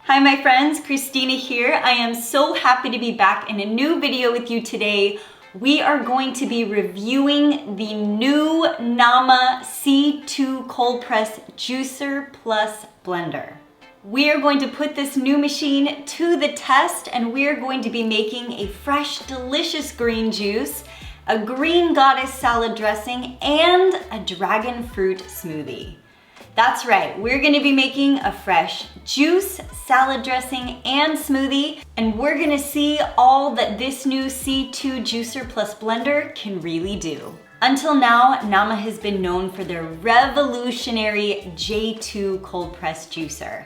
Hi my friends, Christina here. I am so happy to be back in a new video with you today. We are going to be reviewing the new Nama C2 Cold Press Juicer Plus Blender. We are going to put this new machine to the test and we are going to be making a fresh, delicious green juice, a green goddess salad dressing, and a dragon fruit smoothie. That's right, we're gonna be making a fresh juice, salad dressing, and smoothie, and we're gonna see all that this new C2 Juicer Plus Blender can really do. Until now, Nama has been known for their revolutionary J2 cold press juicer.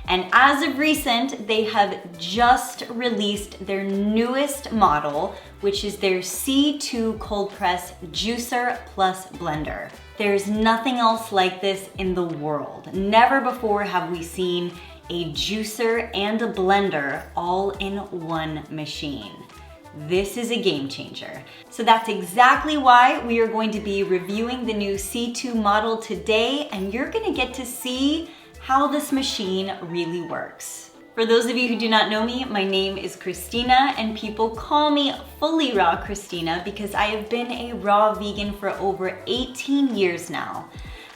And as of recent, they have just released their newest model, which is their C2 Cold Press Juicer Plus Blender. There's nothing else like this in the world. Never before have we seen a juicer and a blender all in one machine. This is a game changer. So that's exactly why we are going to be reviewing the new C2 model today, and you're gonna get to see how this machine really works. For those of you who do not know me, my name is Christina and people call me FullyRawKristina because I have been a raw vegan for over 18 years now.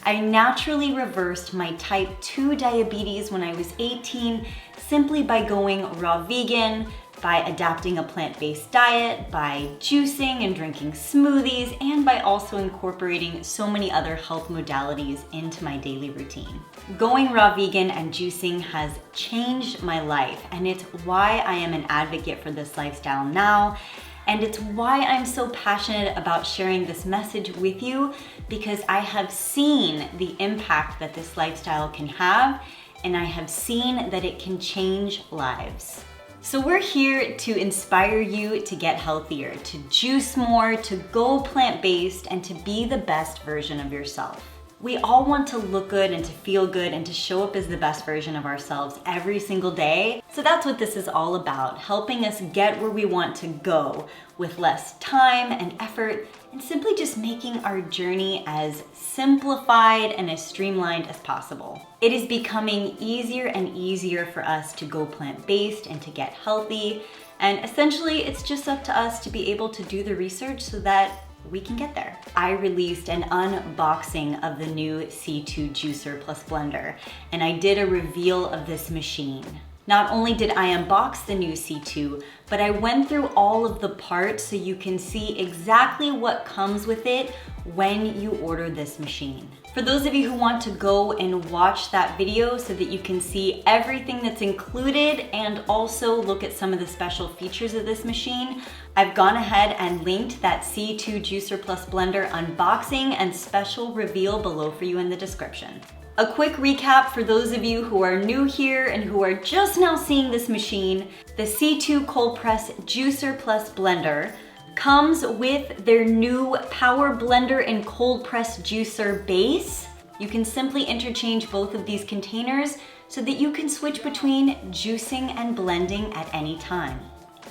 I naturally reversed my type 2 diabetes when I was 18 simply by going raw vegan, by adapting a plant-based diet, by juicing and drinking smoothies, and by also incorporating so many other health modalities into my daily routine. Going raw vegan and juicing has changed my life, and it's why I am an advocate for this lifestyle now, and it's why I'm so passionate about sharing this message with you, because I have seen the impact that this lifestyle can have, and I have seen that it can change lives. So we're here to inspire you to get healthier, to juice more, to go plant-based, and to be the best version of yourself. We all want to look good and to feel good and to show up as the best version of ourselves every single day. So that's what this is all about, helping us get where we want to go with less time and effort, and simply just making our journey as simplified and as streamlined as possible. It is becoming easier and easier for us to go plant-based and to get healthy, and essentially it's just up to us to be able to do the research so that we can get there. I released an unboxing of the new C2 Juicer Plus Blender, and I did a reveal of this machine. Not only did I unbox the new C2, but I went through all of the parts so you can see exactly what comes with it when you order this machine. For those of you who want to go and watch that video so that you can see everything that's included and also look at some of the special features of this machine, I've gone ahead and linked that C2 Juicer Plus Blender unboxing and special reveal below for you in the description. A quick recap for those of you who are new here and who are just now seeing this machine, the C2 Cold Press Juicer Plus Blender comes with their new Power Blender and Cold Press Juicer base. You can simply interchange both of these containers so that you can switch between juicing and blending at any time.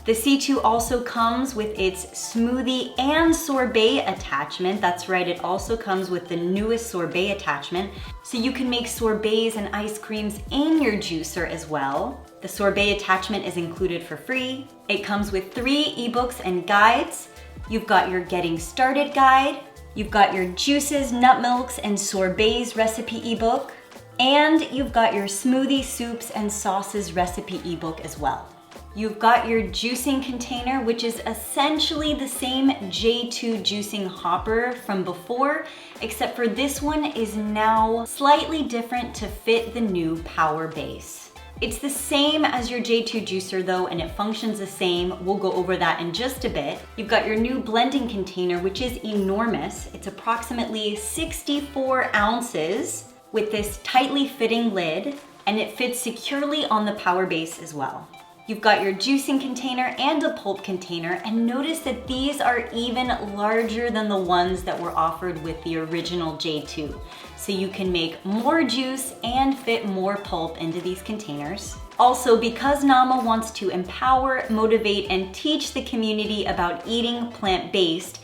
The C2 also comes with its smoothie and sorbet attachment. That's right, it also comes with the newest sorbet attachment, so you can make sorbets and ice creams in your juicer as well. The sorbet attachment is included for free. It comes with 3 ebooks and guides. You've got your Getting Started guide, you've got your Juices, Nut Milks, and Sorbets recipe ebook, and you've got your Smoothie, Soups, and Sauces recipe ebook as well. You've got your juicing container, which is essentially the same J2 juicing hopper from before, except for this one is now slightly different to fit the new power base. It's the same as your J2 juicer though, and it functions the same. We'll go over that in just a bit. You've got your new blending container, which is enormous. It's approximately 64 ounces with this tightly fitting lid, and it fits securely on the power base as well. You've got your juicing container and a pulp container, and notice that these are even larger than the ones that were offered with the original J2. So you can make more juice and fit more pulp into these containers. Also, because Nama wants to empower, motivate, and teach the community about eating plant-based,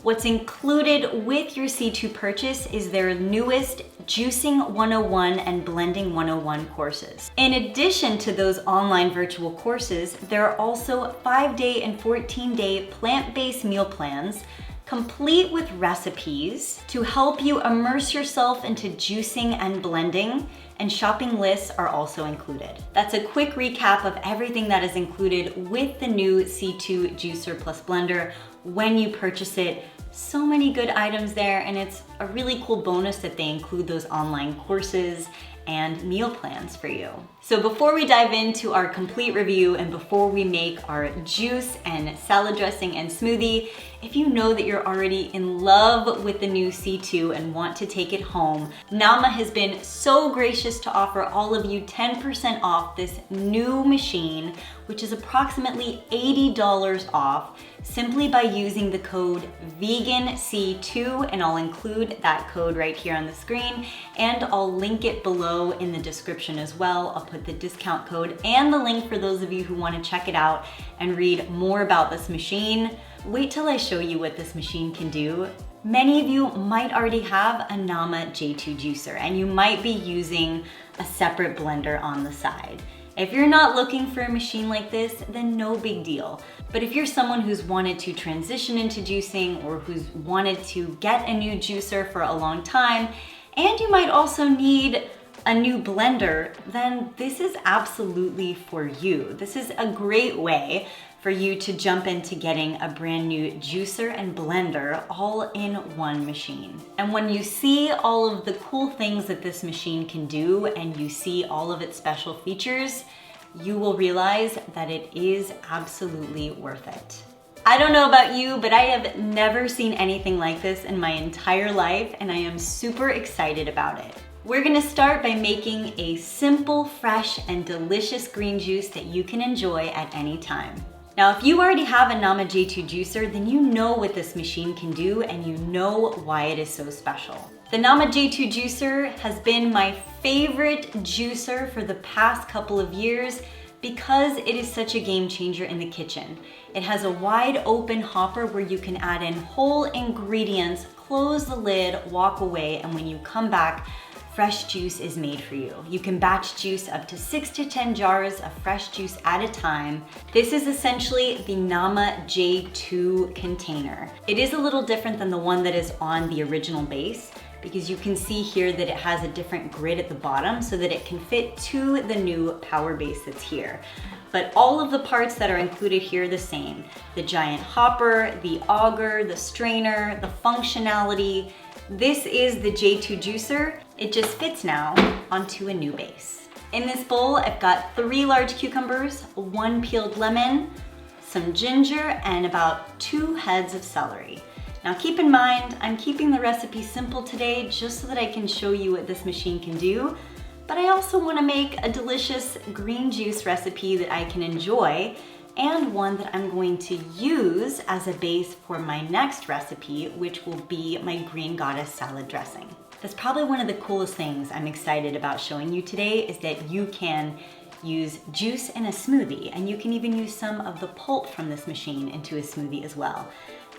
what's included with your C2 purchase is their newest Juicing 101 and Blending 101 courses. In addition to those online virtual courses, there are also 5-day and 14-day plant-based meal plans, complete with recipes to help you immerse yourself into juicing and blending, and shopping lists are also included. That's a quick recap of everything that is included with the new C2 Juicer Plus Blender when you purchase it. So many good items there, and it's a really cool bonus that they include those online courses and meal plans for you. So before we dive into our complete review and before we make our juice and salad dressing and smoothie, if you know that you're already in love with the new C2 and want to take it home, Nama has been so gracious to offer all of you 10% off this new machine, which is approximately $80 off, simply by using the code VEGANC2, and I'll include that code right here on the screen, and I'll link it below in the description as well. I'll put the discount code and the link for those of you who want to check it out and read more about this machine. Wait till I show you what this machine can do. Many of you might already have a Nama J2 juicer, and you might be using a separate blender on the side. If you're not looking for a machine like this, then no big deal. But if you're someone who's wanted to transition into juicing, or who's wanted to get a new juicer for a long time, and you might also need a new blender, then this is absolutely for you. This is a great way for you to jump into getting a brand new juicer and blender all in one machine. And when you see all of the cool things that this machine can do, and you see all of its special features, you will realize that it is absolutely worth it. I don't know about you, but I have never seen anything like this in my entire life, and I am super excited about it. We're gonna start by making a simple, fresh, and delicious green juice that you can enjoy at any time. Now, if you already have a Nama J2 juicer, then you know what this machine can do, and you know why it is so special. The Nama J2 juicer has been my favorite juicer for the past couple of years because it is such a game changer in the kitchen. It has a wide open hopper where you can add in whole ingredients, close the lid, walk away, and when you come back, fresh juice is made for you. You can batch juice up to 6 to 10 jars of fresh juice at a time. This is essentially the Nama J2 container. It is a little different than the one that is on the original base, because you can see here that it has a different grid at the bottom so that it can fit to the new power base that's here. But all of the parts that are included here are the same. The giant hopper, the auger, the strainer, the functionality. This is the J2 juicer. It just fits now onto a new base. In this bowl, I've got 3 large cucumbers, 1 peeled lemon, some ginger, and about 2 heads of celery. Now keep in mind, I'm keeping the recipe simple today just so that I can show you what this machine can do, but I also want to make a delicious green juice recipe that I can enjoy, and one that I'm going to use as a base for my next recipe, which will be my Green Goddess salad dressing. That's probably one of the coolest things I'm excited about showing you today, is that you can use juice in a smoothie, and you can even use some of the pulp from this machine into a smoothie as well.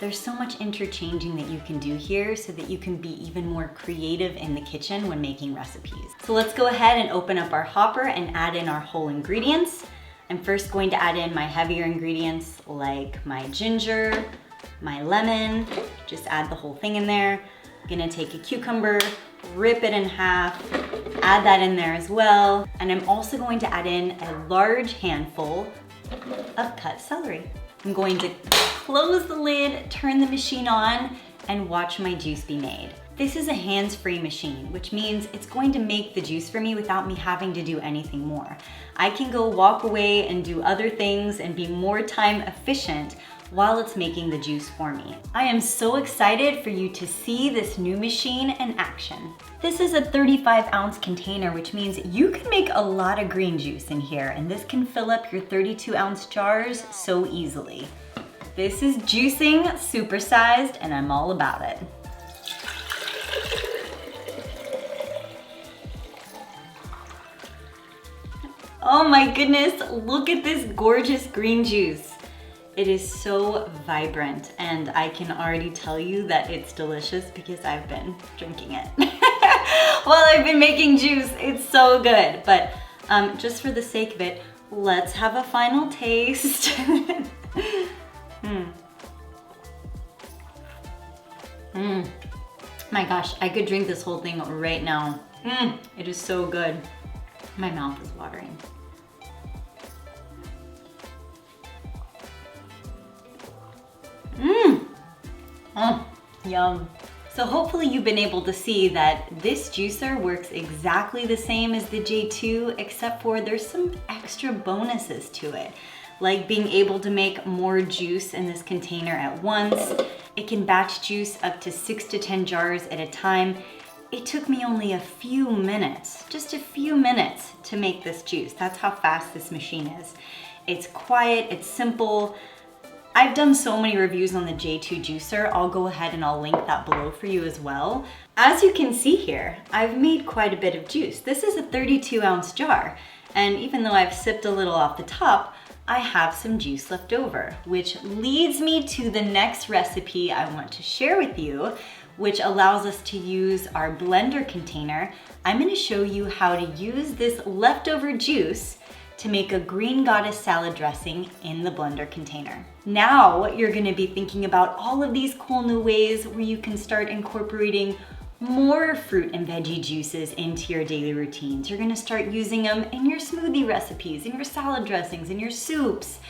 There's so much interchanging that you can do here so that you can be even more creative in the kitchen when making recipes. So let's go ahead and open up our hopper and add in our whole ingredients. I'm first going to add in my heavier ingredients like my ginger, my lemon, just add the whole thing in there. I'm gonna take a cucumber, rip it in half, add that in there as well. And I'm also going to add in a large handful of cut celery. I'm going to close the lid, turn the machine on, and watch my juice be made. This is a hands-free machine, which means it's going to make the juice for me without me having to do anything more. I can go walk away and do other things and be more time efficient while it's making the juice for me. I am so excited for you to see this new machine in action. This is a 35-ounce container, which means you can make a lot of green juice in here, and this can fill up your 32-ounce jars so easily. This is juicing supersized, and I'm all about it. Oh my goodness, look at this gorgeous green juice. It is so vibrant, and I can already tell you that it's delicious because I've been drinking it. while I've been making juice. It's so good. But just for the sake of it, let's have a final taste. My gosh, I could drink this whole thing right now. It is so good. My mouth is watering. Oh, yum. So hopefully you've been able to see that this juicer works exactly the same as the J2, except for there's some extra bonuses to it, like being able to make more juice in this container at once. It can batch juice up to 6 to 10 jars at a time. It took me only a few minutes, just a few minutes to make this juice. That's how fast this machine is. It's quiet, it's simple. I've done so many reviews on the J2 juicer. I'll go ahead and I'll link that below for you as well. As you can see here, I've made quite a bit of juice. This is a 32-ounce jar, and even though I've sipped a little off the top, I have some juice left over, which leads me to the next recipe I want to share with you, which allows us to use our blender container. I'm gonna show you how to use this leftover juice to make a green goddess salad dressing in the blender container. Now you're gonna be thinking about all of these cool new ways where you can start incorporating more fruit and veggie juices into your daily routines. You're gonna start using them in your smoothie recipes, in your salad dressings, in your soups.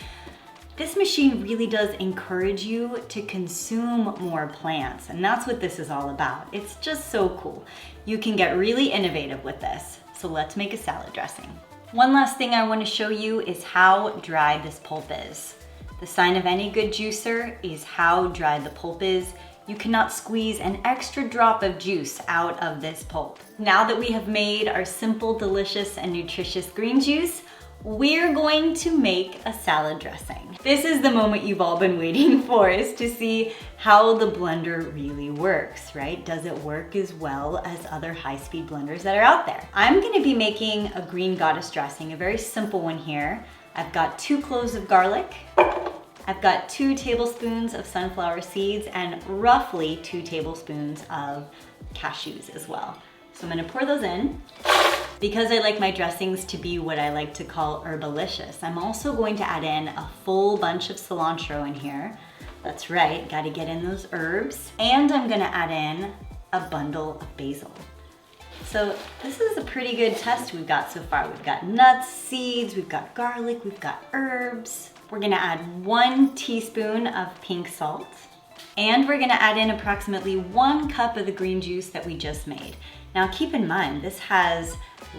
This machine really does encourage you to consume more plants, and that's what this is all about. It's just so cool. You can get really innovative with this. So let's make a salad dressing. One last thing I want to show you is how dry this pulp is. The sign of any good juicer is how dry the pulp is. You cannot squeeze an extra drop of juice out of this pulp. Now that we have made our simple, delicious, and nutritious green juice, we're going to make a salad dressing. This is the moment you've all been waiting for, is to see how the blender really works, right? Does it work as well as other high-speed blenders that are out there? I'm gonna be making a green goddess dressing, a very simple one here. I've got 2 cloves of garlic. I've got 2 tablespoons of sunflower seeds and roughly 2 tablespoons of cashews as well. So I'm gonna pour those in. Because I like my dressings to be what I like to call herbalicious, I'm also going to add in a full bunch of cilantro in here. That's right, gotta get in those herbs. And I'm gonna add in a bundle of basil. So this is a pretty good test we've got so far. We've got nuts, seeds, we've got garlic, we've got herbs. We're gonna add 1 teaspoon of pink salt. And we're gonna add in approximately 1 cup of the green juice that we just made. Now keep in mind, this has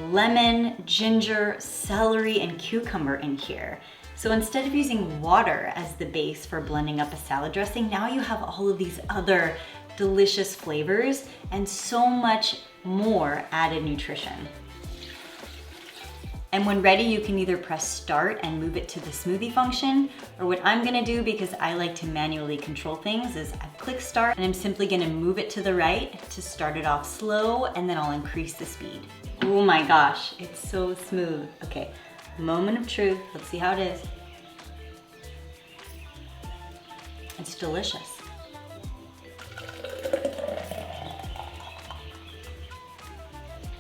lemon, ginger, celery, and cucumber in here. So instead of using water as the base for blending up a salad dressing, now you have all of these other delicious flavors and so much more added nutrition. And when ready, you can either press start and move it to the smoothie function, or what I'm gonna do, because I like to manually control things, is I click start and I'm simply gonna move it to the right to start it off slow, and then I'll increase the speed. Oh my gosh, it's so smooth. Okay, moment of truth. Let's see how it is. It's delicious.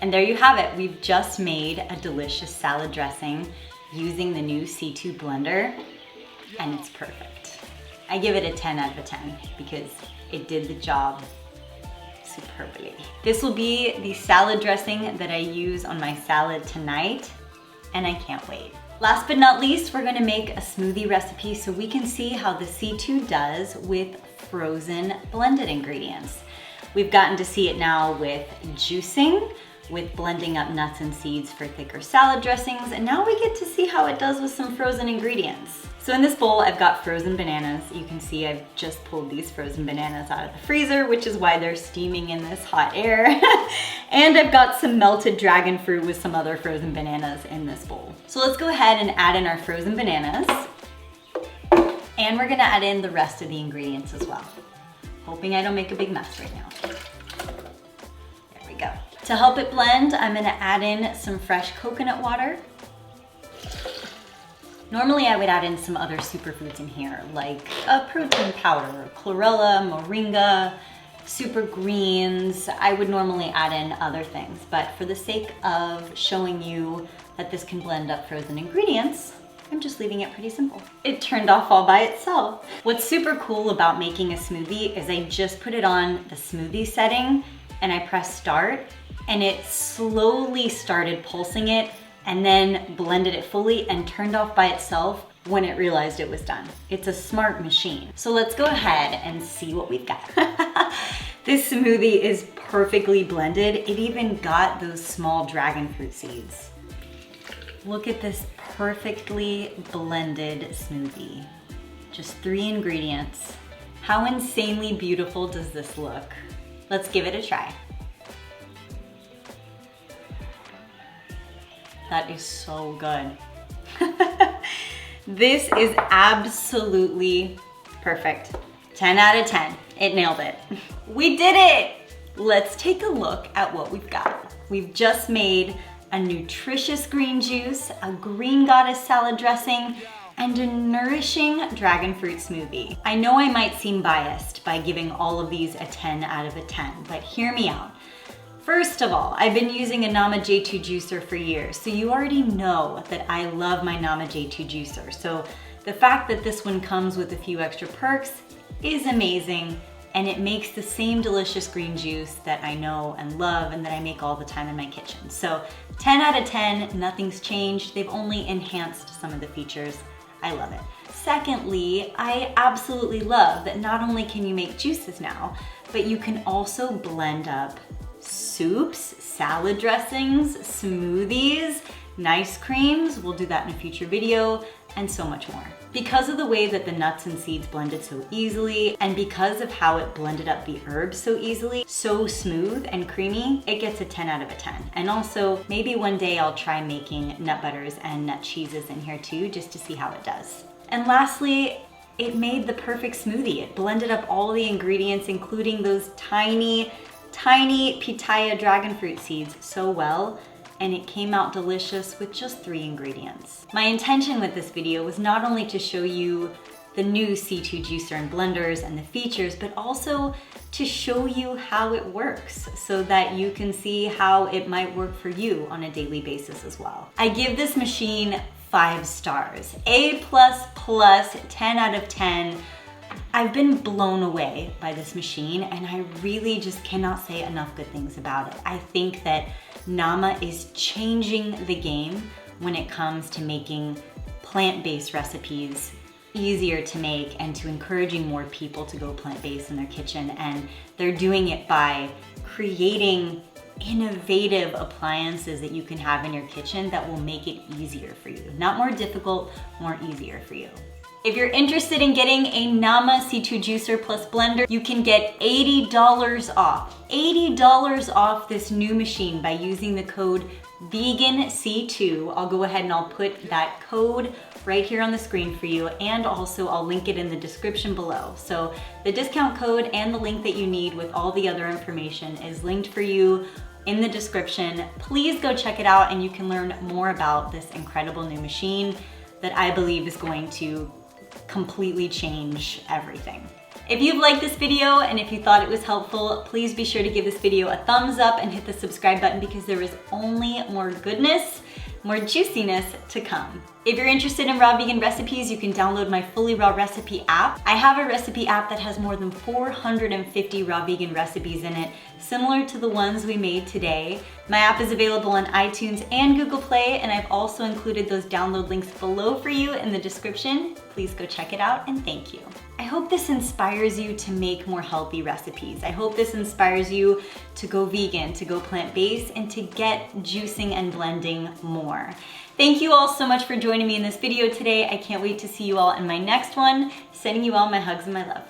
And there you have it. We've just made a delicious salad dressing using the new C2 blender, and it's perfect. I give it a 10 out of 10 because it did the job superbly. This will be the salad dressing that I use on my salad tonight, and I can't wait. Last but not least, we're gonna make a smoothie recipe so we can see how the C2 does with frozen blended ingredients. We've gotten to see it now with juicing, with blending up nuts and seeds for thicker salad dressings, and now we get to see how it does with some frozen ingredients. So in this bowl, I've got frozen bananas. You can see I've just pulled these frozen bananas out of the freezer, which is why they're steaming in this hot air. And I've got some melted dragon fruit with some other frozen bananas in this bowl. So let's go ahead and add in our frozen bananas. And we're gonna add in the rest of the ingredients as well. Hoping I don't make a big mess right now. There we go. To help it blend, I'm gonna add in some fresh coconut water. Normally I would add in some other superfoods in here, like a protein powder, chlorella, moringa, super greens. I would normally add in other things, but for the sake of showing you that this can blend up frozen ingredients, I'm just leaving it pretty simple. It turned off all by itself. What's super cool about making a smoothie is I just put it on the smoothie setting and I pressed start, and it slowly started pulsing it and then blended it fully and turned off by itself when it realized it was done. It's a smart machine. So let's go ahead and see what we've got. This smoothie is perfectly blended. It even got those small dragon fruit seeds. Look at this perfectly blended smoothie. Just 3 ingredients. How insanely beautiful does this look? Let's give it a try. That is so good. This is absolutely perfect. 10 out of 10. It nailed it. We did it! Let's take a look at what we've got. We've just made a nutritious green juice, a green goddess salad dressing, and a nourishing dragon fruit smoothie. I know I might seem biased by giving all of these a 10 out of a 10, but hear me out. First of all, I've been using a Nama J2 juicer for years, so you already know that I love my Nama J2 juicer. So the fact that this one comes with a few extra perks is amazing, and it makes the same delicious green juice that I know and love and that I make all the time in my kitchen. So 10 out of 10, nothing's changed. They've only enhanced some of the features. I love it. Secondly, I absolutely love that not only can you make juices now, but you can also blend up soups, salad dressings, smoothies, nice creams. We'll do that in a future video, and so much more. Because of the way that the nuts and seeds blended so easily, and because of how it blended up the herbs so easily, so smooth and creamy, it gets a 10 out of a 10. And also, maybe one day I'll try making nut butters and nut cheeses in here too, just to see how it does. And lastly, it made the perfect smoothie. It blended up all the ingredients, including those tiny pitaya dragon fruit seeds so well, and it came out delicious with just 3 ingredients. My intention with this video was not only to show you the new C2 juicer and blenders and the features, but also to show you how it works so that you can see how it might work for you on a daily basis as well. I give this machine 5 stars, A++, 10 out of 10. I've been blown away by this machine, and I really just cannot say enough good things about it. I think that Nama is changing the game when it comes to making plant-based recipes easier to make and to encouraging more people to go plant-based in their kitchen. And they're doing it by creating innovative appliances that you can have in your kitchen that will make it easier for you. Not more difficult, more easier for you. If you're interested in getting a Nama C2 juicer plus blender, you can get $80 off. $80 off this new machine by using the code VEGANC2. I'll go ahead and I'll put that code right here on the screen for you, and also I'll link it in the description below. So the discount code and the link that you need with all the other information is linked for you in the description. Please go check it out and you can learn more about this incredible new machine that I believe is going to completely change everything. If you've liked this video and if you thought it was helpful, please be sure to give this video a thumbs up and hit the subscribe button, because there is only more goodness, more juiciness to come. If you're interested in raw vegan recipes, you can download my Fully Raw recipe app. I have a recipe app that has more than 450 raw vegan recipes in it, similar to the ones we made today. My app is available on iTunes and Google Play, and I've also included those download links below for you in the description. Please go check it out, and thank you. I hope this inspires you to make more healthy recipes. I hope this inspires you to go vegan, to go plant-based, and to get juicing and blending more. Thank you all so much for joining me in this video today. I can't wait to see you all in my next one. Sending you all my hugs and my love.